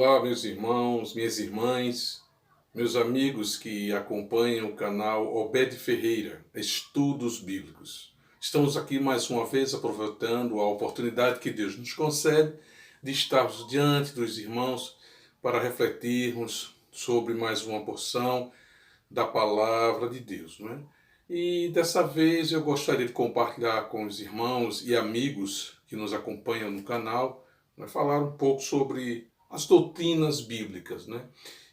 Olá, meus irmãos, minhas irmãs, meus amigos que acompanham o canal Obed Ferreira, Estudos Bíblicos. Estamos aqui mais uma vez aproveitando a oportunidade que Deus nos concede de estarmos diante dos irmãos para refletirmos sobre mais uma porção da palavra de Deus, não é? E dessa vez eu gostaria de compartilhar com os irmãos e amigos que nos acompanham no canal, falar um pouco sobre as doutrinas bíblicas, né?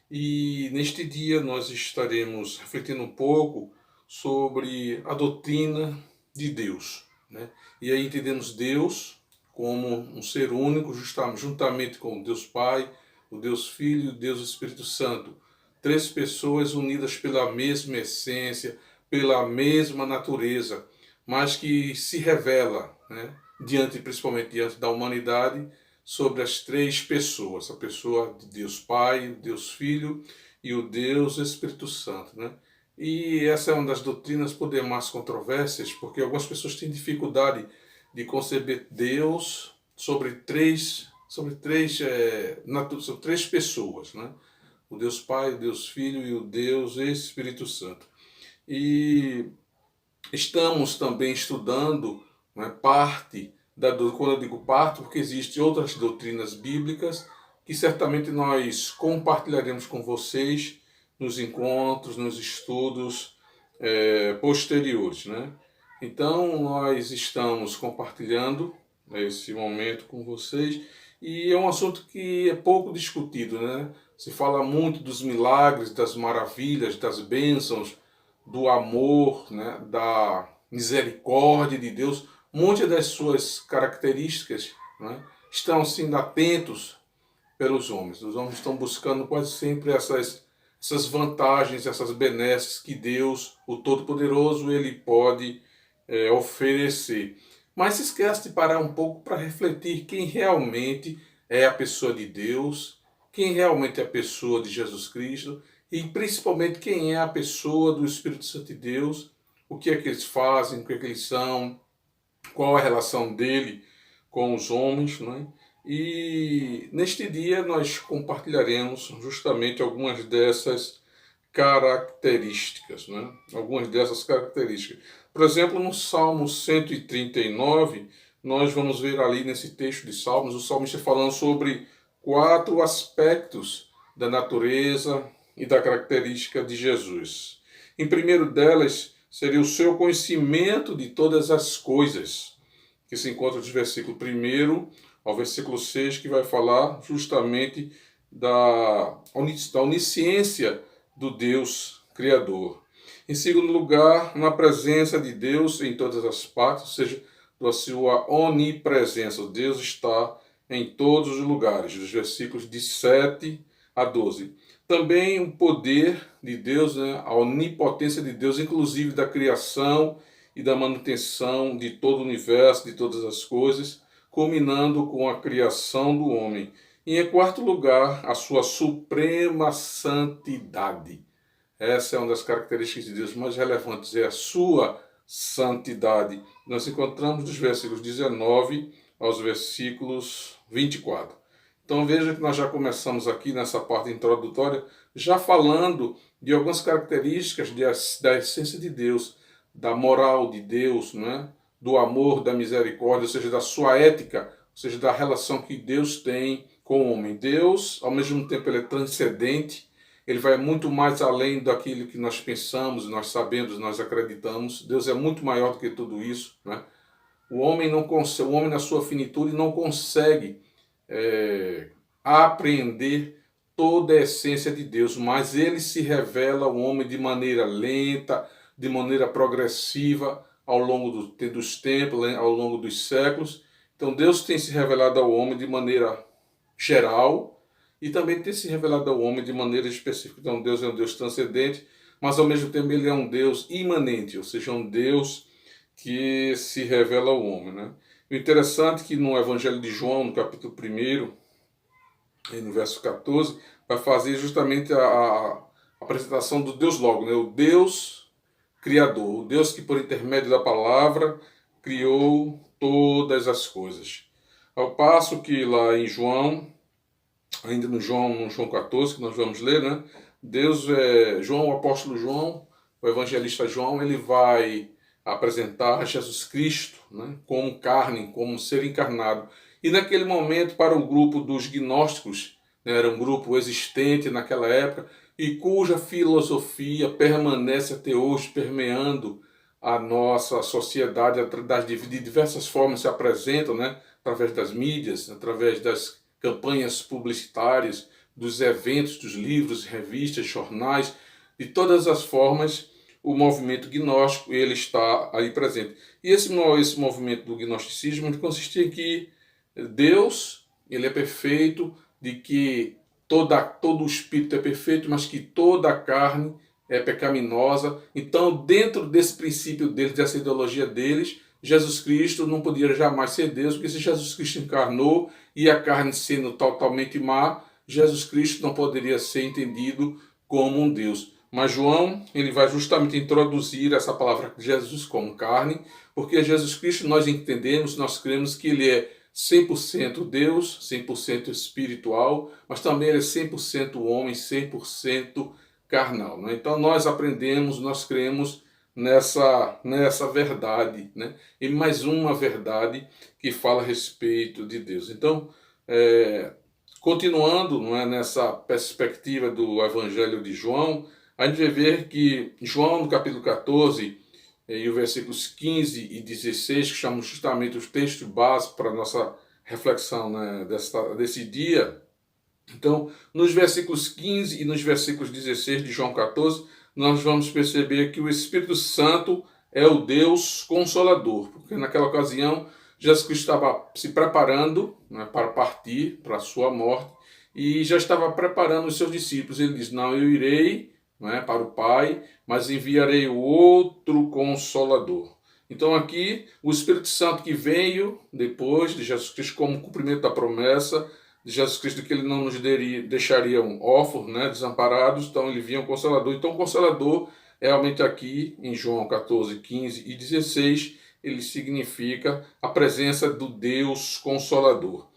E neste dia nós estaremos refletindo um pouco sobre a doutrina de Deus, né? E aí entendemos Deus como um ser único, juntamente com o Deus Pai, o Deus Filho e o Deus Espírito Santo. Três pessoas unidas pela mesma essência, pela mesma natureza, mas que se revela, né, principalmente diante da humanidade, sobre as três pessoas, a pessoa de Deus Pai, o Deus Filho e o Deus Espírito Santo, né? E essa é uma das doutrinas por demais controversas, porque algumas pessoas têm dificuldade de conceber Deus sobre três pessoas, né? O Deus Pai, o Deus Filho e o Deus Espírito Santo. E estamos também estudando, né, quando eu digo parte, porque existem outras doutrinas bíblicas que certamente nós compartilharemos com vocês nos encontros, nos estudos posteriores, né? Então nós estamos compartilhando esse momento com vocês e é um assunto que é pouco discutido, né? Se fala muito dos milagres, das maravilhas, das bênçãos, do amor, né, da misericórdia de Deus. Muitas das suas características, né, estão sendo atentos pelos homens. Os homens estão buscando quase sempre essas vantagens, essas benesses que Deus, o Todo-Poderoso, ele pode oferecer. Mas se esquece de parar um pouco para refletir quem realmente é a pessoa de Deus, quem realmente é a pessoa de Jesus Cristo e principalmente quem é a pessoa do Espírito Santo de Deus, o que é que eles fazem, o que é que eles são, qual a relação dele com os homens, né? E neste dia nós compartilharemos justamente algumas dessas características, né? Algumas dessas características. Por exemplo, no Salmo 139, nós vamos ver ali nesse texto de Salmos, o salmista falando sobre 4 aspectos da natureza e da característica de Jesus. Em primeiro delas, seria o seu conhecimento de todas as coisas, que se encontra dos versículo 1 ao versículo 6, que vai falar justamente da onisciência do Deus Criador. Em segundo lugar, na presença de Deus em todas as partes, ou seja, da sua onipresença. Deus está em todos os lugares, dos versículos de 7 a 12. Também o poder de Deus, né, a onipotência de Deus, inclusive da criação e da manutenção de todo o universo, de todas as coisas, culminando com a criação do homem. E em quarto lugar, a sua suprema santidade. Essa é uma das características de Deus mais relevantes, é a sua santidade. Nós encontramos dos versículos 19 aos versículos 24. Então veja que nós já começamos aqui nessa parte introdutória, já falando de algumas características da essência de Deus, da moral de Deus, né? Do amor, da misericórdia, ou seja, da sua ética, ou seja, da relação que Deus tem com o homem. Deus, ao mesmo tempo, ele é transcendente, ele vai muito mais além daquilo que nós pensamos, nós sabemos, nós acreditamos. Deus é muito maior do que tudo isso, né? O homem na sua finitude não consegue apreender toda a essência de Deus, mas ele se revela ao homem de maneira lenta, de maneira progressiva, ao longo dos tempos, ao longo dos séculos. Então Deus tem se revelado ao homem de maneira geral e também tem se revelado ao homem de maneira específica. Então Deus é um Deus transcendente, mas ao mesmo tempo ele é um Deus imanente, ou seja, um Deus que se revela ao homem, né? O interessante é que no Evangelho de João, no capítulo 1, no verso 14, vai fazer justamente a apresentação do Deus Logo, né? O Deus Criador, o Deus que por intermédio da palavra criou todas as coisas. Ao passo que lá em João, ainda no João 14, que nós vamos ler, né? João, o apóstolo João, o evangelista João, ele vai apresentar Jesus Cristo, né, como carne, como ser encarnado. E naquele momento, para o grupo dos gnósticos, né, era um grupo existente naquela época, e cuja filosofia permanece até hoje permeando a nossa sociedade, de diversas formas se apresentam, né, através das mídias, através das campanhas publicitárias, dos eventos, dos livros, revistas, jornais, de todas as formas, o movimento gnóstico ele está aí presente. E esse movimento do gnosticismo consistia em que Deus ele é perfeito, de que todo o espírito é perfeito, mas que toda a carne é pecaminosa. Então, dentro desse princípio deles, dessa ideologia deles, Jesus Cristo não podia jamais ser Deus, porque se Jesus Cristo encarnou e a carne sendo totalmente má, Jesus Cristo não poderia ser entendido como um Deus. Mas João, ele vai justamente introduzir essa palavra Jesus como carne, porque Jesus Cristo nós entendemos, nós cremos que ele é 100% Deus, 100% espiritual, mas também ele é 100% homem, 100% carnal. Né? Então nós aprendemos, nós cremos nessa verdade, né? E mais uma verdade que fala a respeito de Deus. Então, continuando, não é, nessa perspectiva do Evangelho de João, a gente vai ver que João, no capítulo 14, e os versículos 15 e 16, que chamam justamente os textos básicos para a nossa reflexão, né, desse dia. Então, nos versículos 15 e nos versículos 16 de João 14, nós vamos perceber que o Espírito Santo é o Deus Consolador, porque naquela ocasião Jesus Cristo estava se preparando, né, para partir para a sua morte e já estava preparando os seus discípulos. Ele diz: não, eu irei, né, para o Pai, mas enviarei o outro Consolador. Então aqui o Espírito Santo que veio depois de Jesus Cristo como cumprimento da promessa de Jesus Cristo, que ele não nos deixaria órfãos, né, desamparados, então ele vinha o Consolador. Então o Consolador, realmente aqui em João 14, 15 e 16, ele significa a presença do Deus Consolador.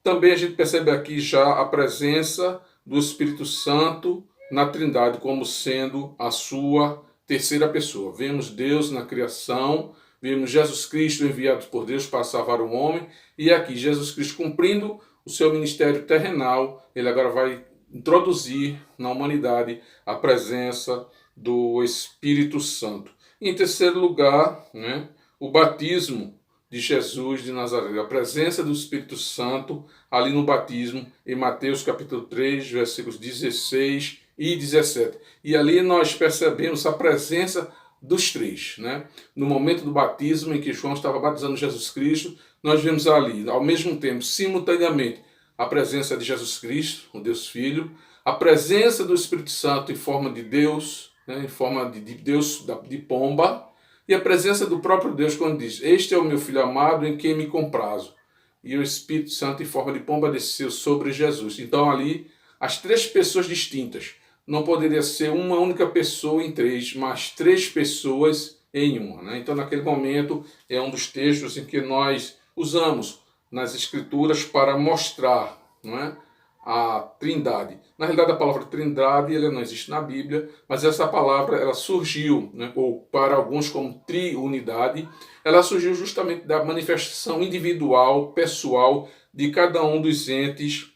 Também a gente percebe aqui já a presença do Espírito Santo na Trindade como sendo a sua terceira pessoa. Vemos Deus na criação, vemos Jesus Cristo enviado por Deus para salvar o homem, e aqui Jesus Cristo cumprindo o seu ministério terrenal, ele agora vai introduzir na humanidade a presença do Espírito Santo. Em terceiro lugar, né, o batismo de Jesus de Nazaré, a presença do Espírito Santo ali no batismo, em Mateus capítulo 3, versículos 16 e 17. E ali nós percebemos a presença dos três, né? No momento do batismo em que João estava batizando Jesus Cristo, nós vemos ali, ao mesmo tempo, simultaneamente, a presença de Jesus Cristo, o Deus Filho, a presença do Espírito Santo em forma de Deus, né, em forma de Deus de pomba, e a presença do próprio Deus quando diz: este é o meu Filho amado em quem me comprazo. E o Espírito Santo em forma de pomba desceu sobre Jesus. Então ali, as três pessoas distintas. Não poderia ser uma única pessoa em três, mas três pessoas em uma. Né? Então naquele momento é um dos textos em que nós usamos nas Escrituras para mostrar, não é, a Trindade. Na realidade, a palavra Trindade ela não existe na Bíblia, mas essa palavra ela surgiu, né, ou para alguns como triunidade, ela surgiu justamente da manifestação individual, pessoal, de cada um dos entes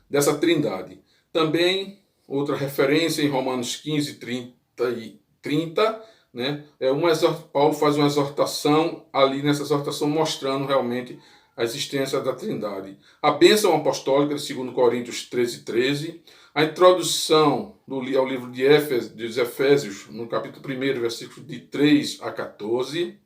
dessa Trindade. Também, outra referência em Romanos 15, 30, né? Paulo faz uma exortação ali nessa exortação mostrando realmente a existência da Trindade. A bênção apostólica de 2 Coríntios 13, 13. A introdução ao livro dos Efésios, no capítulo 1, versículos de 3 a 14.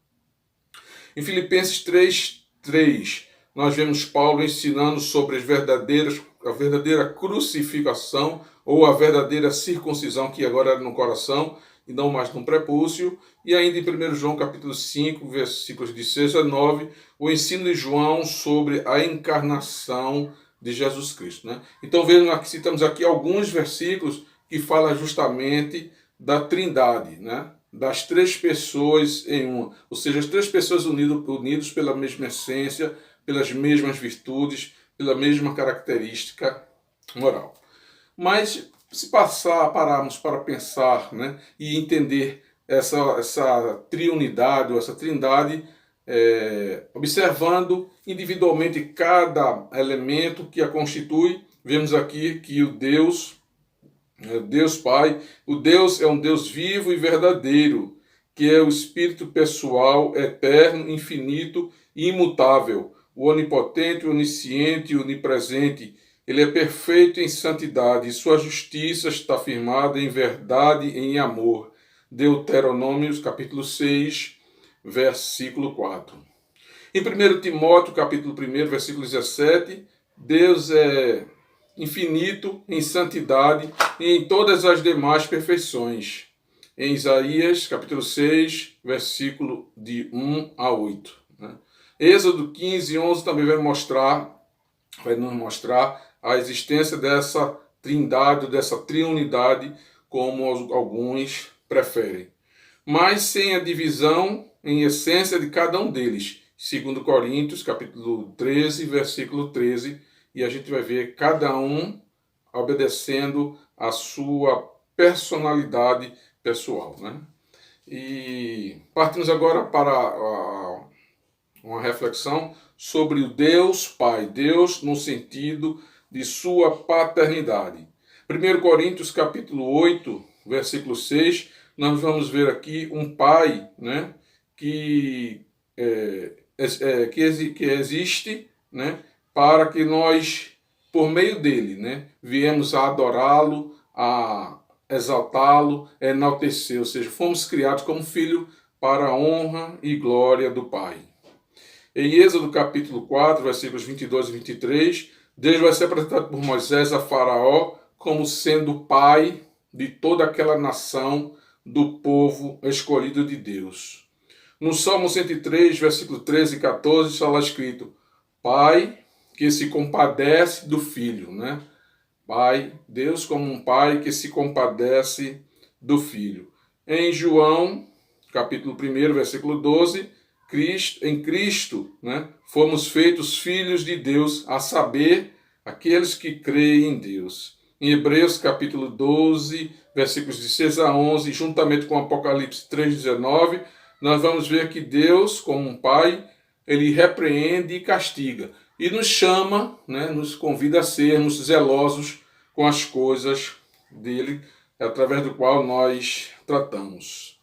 Em Filipenses 3, 3, nós vemos Paulo ensinando sobre a verdadeira crucificação ou a verdadeira circuncisão, que agora era no coração e não mais no prepúcio. E ainda em 1 João capítulo 5, versículos de 6 a 9, o ensino de João sobre a encarnação de Jesus Cristo. Né? Então vejam aqui, citamos aqui alguns versículos que falam justamente da Trindade, né? Das três pessoas em uma, ou seja, as três pessoas unidas pela mesma essência, pelas mesmas virtudes, pela mesma característica moral. Mas se pararmos para pensar, né, e entender essa triunidade ou essa trindade, observando individualmente cada elemento que a constitui, vemos aqui que o Deus Pai, o Deus é um Deus vivo e verdadeiro, que é o Espírito pessoal, eterno, infinito e imutável, o onipotente, onisciente e onipresente. Ele é perfeito em santidade, e sua justiça está firmada em verdade e em amor. Deuteronômio, capítulo 6, versículo 4. Em 1 Timóteo, capítulo 1, versículo 17, Deus é infinito em santidade e em todas as demais perfeições. Em Isaías, capítulo 6, versículo de 1 a 8. Êxodo 15, 11 também vai nos mostrar a existência dessa trindade, dessa triunidade, como alguns preferem. Mas sem a divisão em essência de cada um deles. 2 Coríntios, capítulo 13, versículo 13, e a gente vai ver cada um obedecendo a sua personalidade pessoal, né? E partimos agora para uma reflexão sobre o Deus Pai, Deus no sentido de sua paternidade. 1 Coríntios, capítulo 8, versículo 6, nós vamos ver aqui um pai, né, que existe, né, para que nós, por meio dele, né, viemos a adorá-lo, a exaltá-lo, a enaltecer, ou seja, fomos criados como filho para a honra e glória do Pai. Em Êxodo capítulo 4, versículos 22 e 23, Deus vai ser apresentado por Moisés a Faraó como sendo o pai de toda aquela nação do povo escolhido de Deus. No Salmo 103, versículo 13 e 14, está lá escrito: Pai que se compadece do filho, né? Pai, Deus como um pai que se compadece do filho. Em João, capítulo 1, versículo 12, em Cristo, né, fomos feitos filhos de Deus, a saber, aqueles que creem em Deus. Em Hebreus, capítulo 12, versículos de 6 a 11, juntamente com Apocalipse 3,19, nós vamos ver que Deus, como um pai, ele repreende e castiga. E nos chama, né, nos convida a sermos zelosos com as coisas dele, através do qual nós tratamos.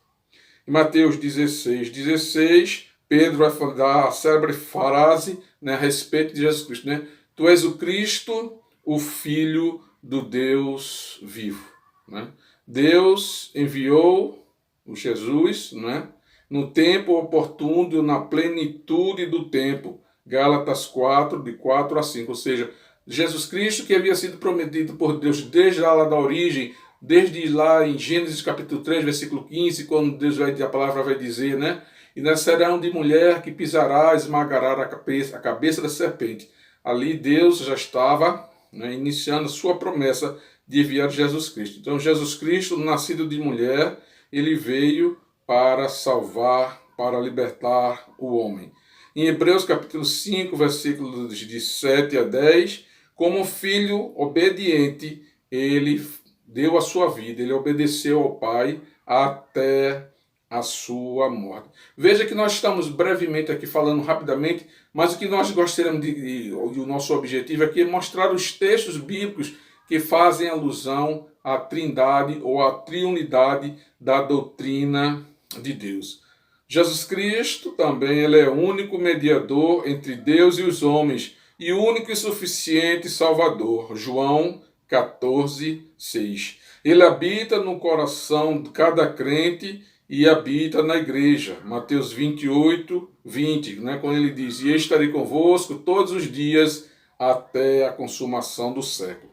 Em Mateus 16, Pedro vai dar a célebre frase, né, a respeito de Jesus Cristo, né? Tu és o Cristo, o Filho do Deus vivo. Né? Deus enviou o Jesus, né, no tempo oportuno, na plenitude do tempo. Gálatas 4, de 4 a 5. Ou seja, Jesus Cristo que havia sido prometido por Deus desde lá da origem, desde lá em Gênesis capítulo 3, versículo 15, quando Deus a palavra vai dizer, né? E nascerão de mulher que pisará, esmagará a cabeça da serpente. Ali Deus já estava, né, iniciando sua promessa de enviar Jesus Cristo. Então Jesus Cristo, nascido de mulher, ele veio para salvar, para libertar o homem. Em Hebreus capítulo 5, versículos de 7 a 10, como filho obediente, ele deu a sua vida, ele obedeceu ao Pai até a sua morte. Veja que nós estamos brevemente aqui falando rapidamente, mas o que nós gostaríamos o nosso objetivo aqui é mostrar os textos bíblicos que fazem alusão à trindade ou à triunidade da doutrina de Deus. Jesus Cristo também ele é o único mediador entre Deus e os homens e o único e suficiente Salvador. João 14, 6. Ele habita no coração de cada crente e habita na igreja. Mateus 28, 20, né, quando ele diz: E estarei convosco todos os dias até a consumação do século.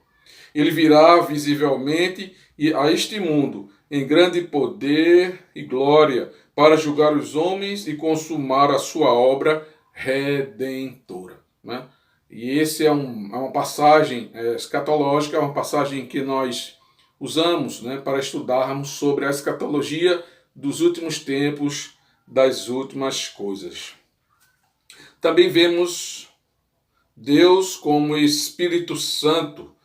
Ele virá visivelmente a este mundo em grande poder e glória para julgar os homens e consumar a sua obra redentora. Né? E esse é uma passagem escatológica, é uma passagem que nós usamos, né, para estudarmos sobre a escatologia dos últimos tempos, das últimas coisas. Também vemos Deus como Espírito Santo.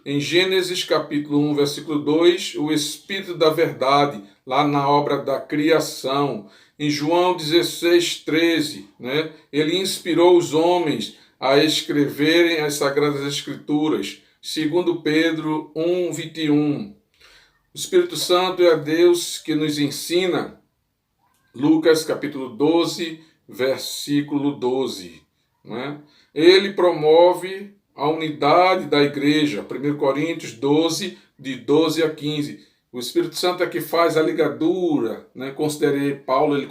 Em Gênesis capítulo 1, versículo 2, o Espírito da Verdade, lá na obra da criação. Em João 16, 13, né, ele inspirou os homens a escreverem as Sagradas Escrituras. Segundo Pedro 1, 21. O Espírito Santo é Deus que nos ensina. Lucas capítulo 12, versículo 12. Né? Ele promove a unidade da igreja. 1 Coríntios 12, de 12 a 15. O Espírito Santo é que faz a ligadura. Né? Considerei Paulo, ele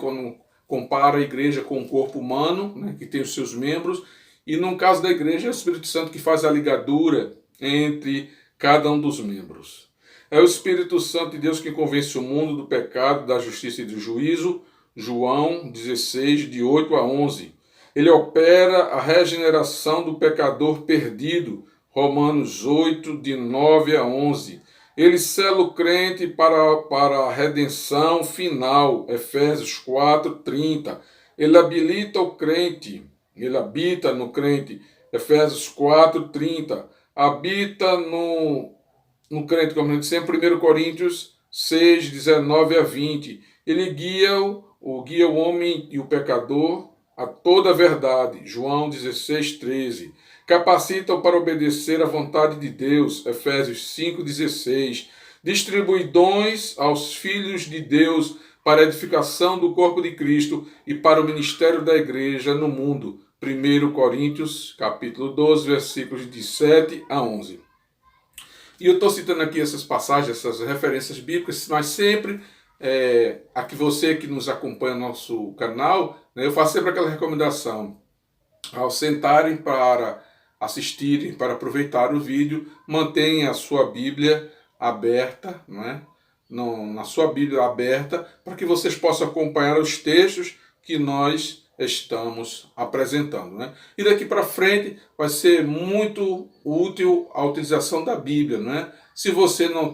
compara a igreja com o corpo humano, né? Que tem os seus membros. E no caso da igreja, é o Espírito Santo que faz a ligadura entre cada um dos membros. É o Espírito Santo de Deus que convence o mundo do pecado, da justiça e do juízo. João 16, de 8 a 11. Ele opera a regeneração do pecador perdido. Romanos 8, de 9 a 11. Ele sela o crente para a redenção final. Efésios 4, 30. Ele habilita o crente. Ele habita no crente. Efésios 4, 30. Habita no crente, como a gente sempre, 1 Coríntios 6, 19 a 20. Ele guia o homem e o pecador a toda a verdade. João 16, 13. Capacita-o para obedecer à vontade de Deus. Efésios 5, 16. Distribui dons aos filhos de Deus para a edificação do corpo de Cristo e para o ministério da igreja no mundo. 1 Coríntios, capítulo 12, versículos de 7 a 11. E eu estou citando aqui essas passagens, essas referências bíblicas, mas sempre aqui você que nos acompanha no nosso canal, né, eu faço sempre aquela recomendação. Ao sentarem para assistirem, para aproveitar o vídeo, mantenha a sua Bíblia aberta, né, na sua Bíblia aberta, para que vocês possam acompanhar os textos que nós estamos apresentando, né? E daqui para frente vai ser muito útil a utilização da Bíblia, né? Se você não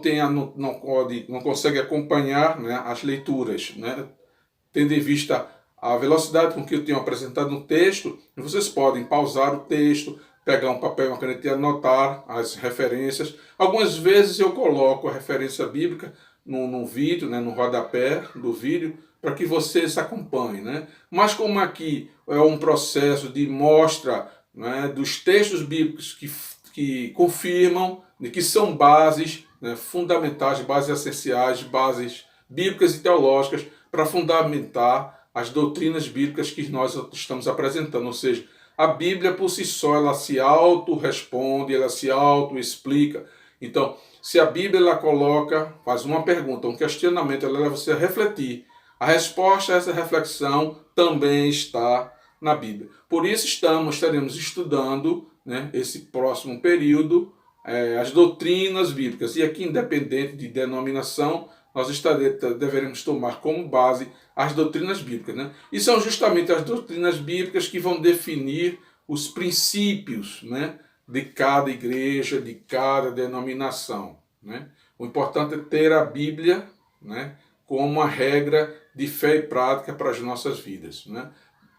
consegue acompanhar, né, as leituras, né, tendo em vista a velocidade com que eu tenho apresentado no texto, vocês podem pausar o texto, pegar um papel e uma caneta e anotar as referências. Algumas vezes eu coloco a referência bíblica no vídeo, né, no rodapé do vídeo, para que vocês acompanhem, né? Mas como aqui é um processo de mostra, né, dos textos bíblicos que confirmam, que são bases, né, fundamentais, bases essenciais, bases bíblicas e teológicas para fundamentar as doutrinas bíblicas que nós estamos apresentando. Ou seja, a Bíblia por si só ela se auto-responde, ela se auto-explica. Então, se a Bíblia ela faz uma pergunta, um questionamento, ela leva você a refletir. A resposta a essa reflexão também está na Bíblia. Por isso estaremos estudando, né, esse próximo período, as doutrinas bíblicas. E aqui, independente de denominação, nós deveremos tomar como base as doutrinas bíblicas, né? E são justamente as doutrinas bíblicas que vão definir os princípios, né, de cada igreja, de cada denominação, né? O importante é ter a Bíblia, né, como uma regra de fé e prática para as nossas vidas, né?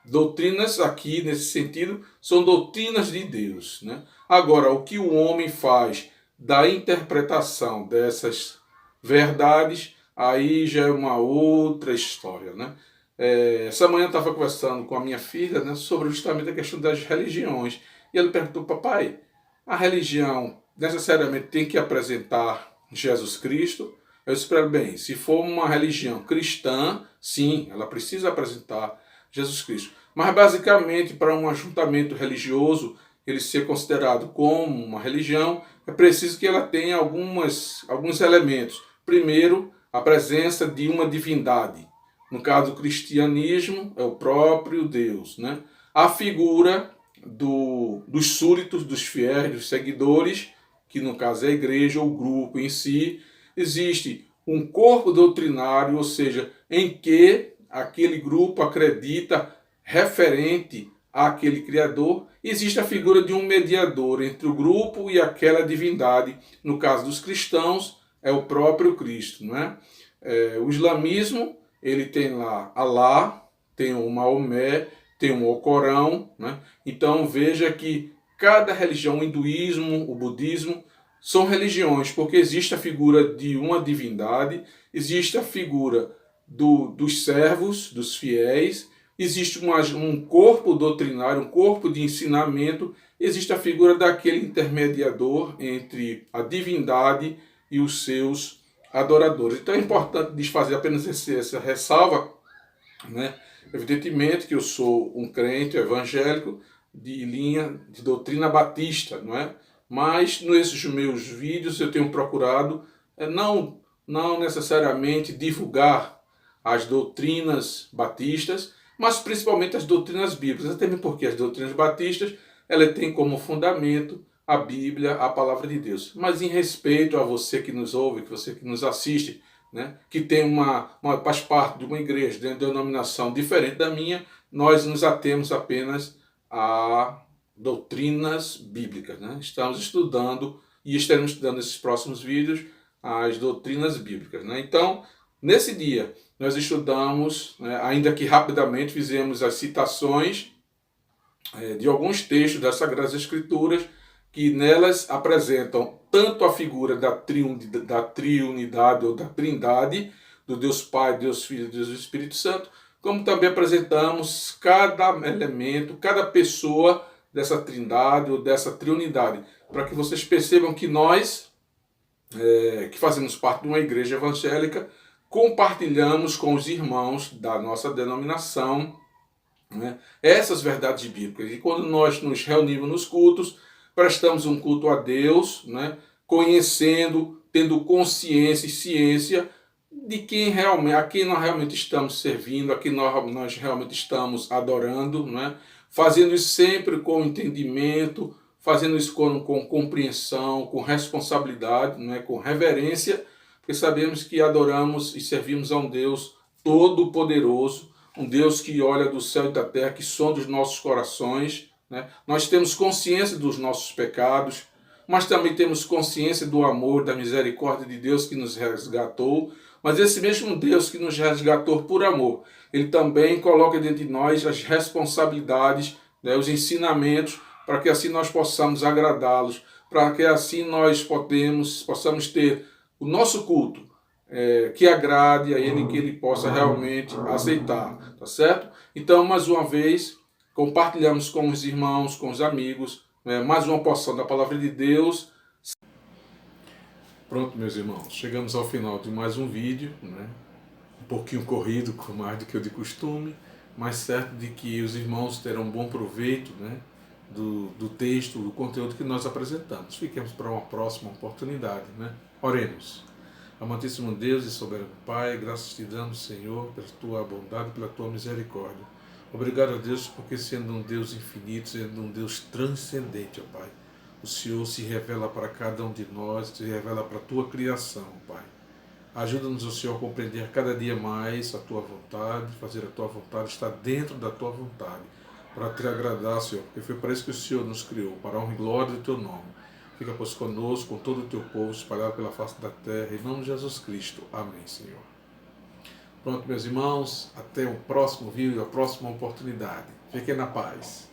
Doutrinas aqui, nesse sentido, são doutrinas de Deus, né? Agora, o que o homem faz da interpretação dessas verdades, aí já é uma outra história, né? Essa manhã eu estava conversando com a minha filha, né, sobre justamente a questão das religiões. E ela perguntou: papai, a religião necessariamente tem que apresentar Jesus Cristo? Eu disse para ela: bem, se for uma religião cristã, sim, ela precisa apresentar Jesus Cristo. Mas basicamente, para um ajuntamento religioso ele ser considerado como uma religião, é preciso que ela tenha alguns elementos. Primeiro, a presença de uma divindade. No caso do cristianismo, é o próprio Deus, né? A figura dos súditos, dos fiéis, dos seguidores, que no caso é a igreja, o grupo em si. Existe um corpo doutrinário, ou seja, em que aquele grupo acredita referente àquele Criador. Existe a figura de um mediador entre o grupo e aquela divindade. No caso dos cristãos, é o próprio Cristo, não é? O islamismo, ele tem lá Alá, tem o Maomé, tem o Alcorão, né? Então veja que cada religião, o hinduísmo, o budismo, são religiões, porque existe a figura de uma divindade, existe a figura dos servos, dos fiéis, existe um corpo doutrinário, um corpo de ensinamento, existe a figura daquele intermediador entre a divindade e os seus adoradores. Então é importante desfazer apenas essa ressalva, né? Evidentemente que eu sou um crente evangélico de linha de doutrina batista, não é? Mas nesses meus vídeos eu tenho procurado não necessariamente divulgar as doutrinas batistas, mas principalmente as doutrinas bíblicas, até mesmo porque as doutrinas batistas ela tem como fundamento a Bíblia, a palavra de Deus. Mas em respeito a você que nos ouve, que você que nos assiste, né, que tem faz parte de uma igreja, de uma denominação diferente da minha, nós nos atemos apenas a doutrinas bíblicas, né? Estamos estudando e estaremos estudando nesses próximos vídeos as doutrinas bíblicas, né? Então, nesse dia, nós estudamos, né, ainda que rapidamente fizemos as citações de alguns textos das Sagradas Escrituras, que nelas apresentam tanto a figura da triunidade ou da trindade, do Deus Pai, Deus Filho e Deus Espírito Santo, como também apresentamos cada elemento, cada pessoa dessa trindade ou dessa triunidade, para que vocês percebam que nós, que fazemos parte de uma igreja evangélica, compartilhamos com os irmãos da nossa denominação, né, essas verdades bíblicas. E quando nós nos reunimos nos cultos, prestamos um culto a Deus, né, conhecendo, tendo consciência e ciência de a quem nós realmente estamos servindo, a quem nós realmente estamos adorando, né, fazendo isso sempre com entendimento, fazendo isso com compreensão, com responsabilidade, né, com reverência, porque sabemos que adoramos e servimos a um Deus todo-poderoso, um Deus que olha do céu e da terra, que sonda os nossos corações, né? Nós temos consciência dos nossos pecados, mas também temos consciência do amor, da misericórdia de Deus que nos resgatou. Mas esse mesmo Deus que nos resgatou por amor, Ele também coloca dentro de nós as responsabilidades, né, os ensinamentos, para que assim nós possamos agradá-los, para que assim nós possamos ter o nosso culto que agrade a Ele, que Ele possa realmente aceitar, tá certo? Então, mais uma vez, compartilhamos com os irmãos, com os amigos, mais uma porção da Palavra de Deus. Pronto, meus irmãos, chegamos ao final de mais um vídeo, né? Um pouquinho corrido, com mais do que o de costume, mas certo de que os irmãos terão bom proveito, né, do texto, do conteúdo que nós apresentamos. Fiquemos para uma próxima oportunidade, né? Oremos. Amantíssimo Deus e soberano Pai, graças te damos, Senhor, pela tua bondade, pela tua misericórdia. Obrigado a Deus, porque sendo um Deus infinito, sendo um Deus transcendente, ó Pai, o Senhor se revela para cada um de nós, se revela para a tua criação, Pai. Ajuda-nos, ó Senhor, a compreender cada dia mais a tua vontade, fazer a tua vontade, estar dentro da tua vontade, para te agradar, Senhor, porque foi para isso que o Senhor nos criou, para a honra e glória do teu nome. Fica, pois, conosco, com todo o teu povo espalhado pela face da terra, em nome de Jesus Cristo. Amém, Senhor. Pronto, meus irmãos, até o próximo vídeo, a próxima oportunidade. Fiquem na paz.